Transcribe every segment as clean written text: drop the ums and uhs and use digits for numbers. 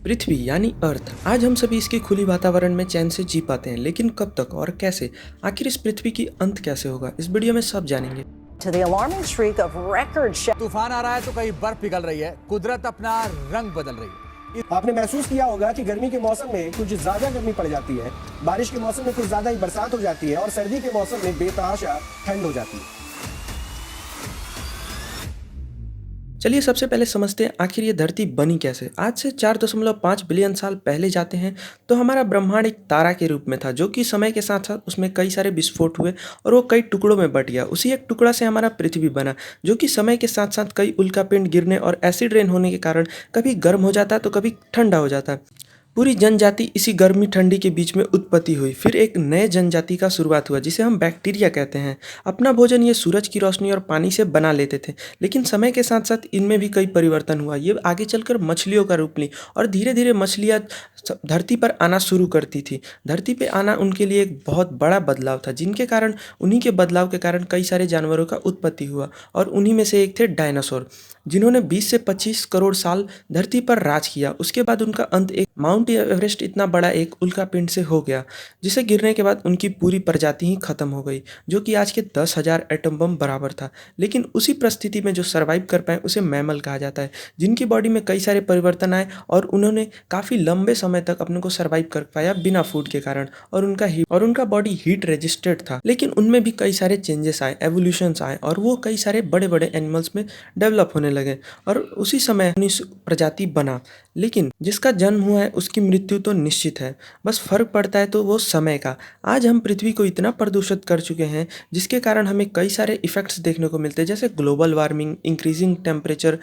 पृथ्वी यानी अर्थ। आज हम सभी इसके खुली वातावरण में चैन से जी पाते हैं, लेकिन कब तक और कैसे? आखिर इस पृथ्वी की अंत कैसे होगा? इस वीडियो में सब जानेंगे। To the alarming streak of record तूफान आ रहा है तो कहीं बर्फ पिघल रही है, कुदरत अपना रंग बदल रही है। आपने महसूस किया होगा कि गर्मी के मौसम में कुछ ज्यादा गर्मी पड़ जाती है, बारिश के मौसम में कुछ ज्यादा ही बरसात हो जाती है और सर्दी के मौसम में बेतहाशा ठंड हो जाती है। चलिए सबसे पहले समझते हैं आखिर ये धरती बनी कैसे। आज से 4.5 बिलियन साल पहले जाते हैं तो हमारा ब्रह्मांड एक तारा के रूप में था, जो कि समय के साथ साथ उसमें कई सारे विस्फोट हुए और वो कई टुकड़ों में बट गया। उसी एक टुकड़ा से हमारा पृथ्वी बना, जो कि समय के साथ साथ कई उल्कापिंड गिरने और एसिड रेन होने के कारण कभी गर्म हो जाता तो कभी ठंडा हो जाता। पूरी जनजाति इसी गर्मी ठंडी के बीच में उत्पत्ति हुई। फिर एक नए जनजाति का शुरुआत हुआ, जिसे हम बैक्टीरिया कहते हैं। अपना भोजन ये सूरज की रोशनी और पानी से बना लेते थे, लेकिन समय के साथ साथ इनमें भी कई परिवर्तन हुआ। ये आगे चलकर मछलियों का रूप ली और धीरे धीरे मछलियाँ धरती पर आना शुरू करती थी। धरती पे आना उनके लिए एक बहुत बड़ा बदलाव था, जिनके कारण उन्हीं के बदलाव के कारण कई सारे जानवरों का उत्पत्ति हुआ और उन्हीं में से एक थे डायनासोर, जिन्होंने 20 से 25 करोड़ साल धरती पर राज किया। उसके बाद उनका अंत एक माउंट एवरेस्ट इतना बड़ा एक उल्कापिंड से हो गया, जिसे गिरने के बाद उनकी पूरी प्रजाति ही खत्म हो गई, जो कि आज के 10,000 एटम बम बराबर था। लेकिन उसी परिस्थिति में जो सर्वाइव कर पाए उसे मैमल कहा जाता है, जिनकी बॉडी में कई सारे परिवर्तन आए और उन्होंने काफ़ी लंबे समय तक अपने को सर्वाइव कर पाया बिना फूड के कारण, और उनका बॉडी हीट रेजिस्टेंट था। लेकिन उनमें भी कई सारे चेंजेस आए, एवोल्यूशंस आए और वो कई सारे बड़े बड़े एनिमल्स में डेवलप होने लगे और उसी समय प्रजाति बना। लेकिन जिसका जन्म हुआ है उसकी मृत्यु तो निश्चित है, बस फर्क पड़ता है तो वो समय का। आज हम पृथ्वी को इतना प्रदूषित कर चुके हैं, जिसके कारण हमें कई सारे इफेक्ट्स देखने को मिलते हैं, जैसे global warming, increasing temperature,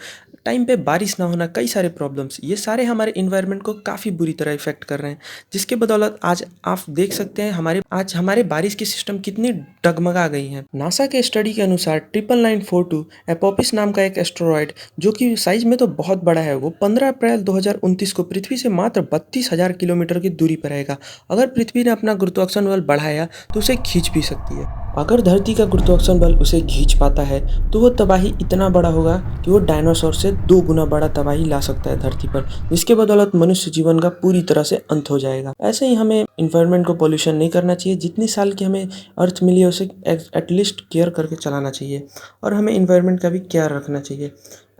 time पे बारिश ना होना, कई सारे प्रॉब्लम्स। ये सारे हमारे इन्वायरमेंट को काफ़ी बुरी तरह इफेक्ट कर रहे हैं, जिसके बदौलत आज आप देख सकते हैं हमारे बारिश की सिस्टम कितनी डगमगा गई है। नासा के स्टडी के अनुसार 99942 एपोपिस नाम का एक एस्टेरॉयड, जो कि साइज में तो बहुत बड़ा है, वो 15 अप्रैल 2029 को पृथ्वी से मात्र 32,000 किलोमीटर की दूरी पर रहेगा। अगर पृथ्वी ने अपना गुरुत्वाकर्षण बल बढ़ाया तो उसे खींच भी सकती है। अगर धरती का गुरुत्वाकर्षण बल उसे खींच पाता है तो वो तबाही इतना बड़ा होगा कि वो डायनासोर से 2 गुना बड़ा तबाही ला सकता है धरती पर, जिसके बदौलत मनुष्य जीवन का पूरी तरह से अंत हो जाएगा। ऐसे ही हमें इन्वायरमेंट को पोल्यूशन नहीं करना चाहिए। जितनी साल की हमें अर्थ मिली है उसे एटलीस्ट केयर करके चलाना चाहिए और हमें इन्वायरमेंट का भी केयर रखना चाहिए।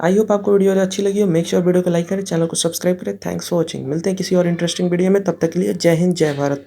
आई होप आपको वीडियो अच्छी लगी हो। मेक श्योर वीडियो को लाइक करें, चैनल को सब्सक्राइब करें। Thanks for watching. मिलते हैं किसी और इंटरेस्टिंग वीडियो में, तब तक के लिए जय हिंद, जय भारत।